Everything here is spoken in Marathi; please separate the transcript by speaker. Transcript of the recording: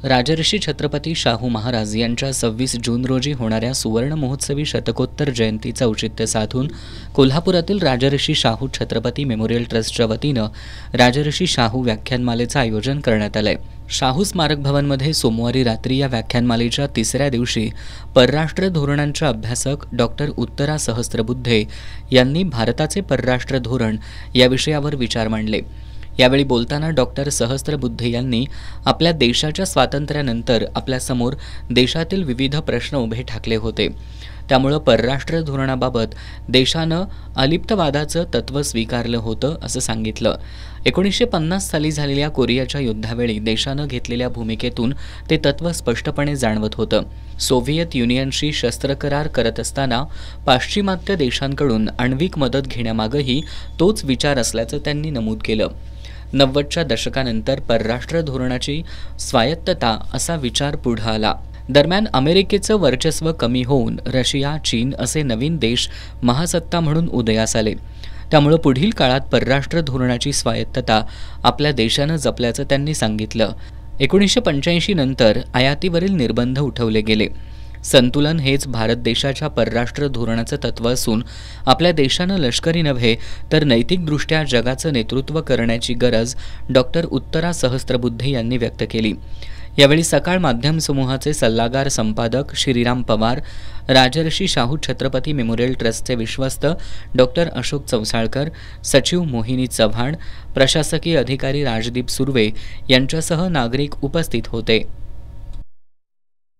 Speaker 1: राजर्षी छत्रपती शाहू महाराज यांच्या 26 जून रोजी होणाऱ्या सुवर्ण महोत्सवी शतकोत्तर जयंतीचं औचित्य साधून कोल्हापुरातील राजर्षी शाहू छत्रपती मेमोरियल ट्रस्टच्या वतीनं राजर्षी शाहू व्याख्यानमालेचं आयोजन करण्यात आलंय। शाहू स्मारक भवनमध्ये सोमवारी रात्री या व्याख्यानमालेच्या तिसऱ्या दिवशी परराष्ट्र धोरणांच्या अभ्यासक डॉक्टर उत्तरा सहस्त्रबुद्धे यांनी भारताचे परराष्ट्र धोरण या विषयावर विचार मांडले। यावेळी बोलताना डॉक्टर सहस्त्रबुद्धे यांनी आपल्या देशाच्या स्वातंत्र्यानंतर आपल्यासमोर देशातील विविध प्रश्न उभे ठाकले होते। त्यामुळे परराष्ट्र धोरणाबाबत देशानं अलिप्तवादाचं तत्त्व स्वीकारलं होतं असं सांगितलं। 1950 साली झालेल्या कोरियाच्या युद्धावेळी देशानं घेतलेल्या भूमिकेतून ते तत्त्व स्पष्टपणे जाणवत होतं। सोव्हिएत युनियनशी शस्त्रकरार करत असताना पाश्चिमात्य देशांकडून आण्विक मदत घेण्यामागेही तोच विचार असल्याचं त्यांनी नमूद केलं। 90च्या दशकानंतर परराष्ट्र धोरणाची स्वायत्तता असा विचार पुढे आला। दरम्यान अमेरिकेचं वर्चस्व कमी होऊन रशिया, चीन असे नवीन देश महासत्ता म्हणून उदयास आले। त्यामुळे पुढील काळात परराष्ट्र धोरणाची स्वायत्तता आपल्या देशानं जपल्याचं त्यांनी सांगितलं। 1985 नंतर आयातीवरील निर्बंध उठवले गेले। संतुलन हेच भारत देशाच्या परराष्ट्र धोरणाचं तत्त्व असून आपल्या देशानं लष्करी नव्हे तर नैतिकदृष्ट्या जगाचं नेतृत्व करण्याची गरज डॉक्टर उत्तरा सहस्त्रबुद्धे यांनी व्यक्त केली। यावेळी सकाळ माध्यम समूहाचे सल्लागार संपादक श्रीराम पवार, राजर्षी शाहू छत्रपती मेमोरियल ट्रस्टचे विश्वस्त डॉक्टर अशोक चौसाळकर, सचिव मोहिनी चव्हाण, प्रशासकीय अधिकारी राजदीप सुर्वे यांच्यासह नागरिक उपस्थित होते।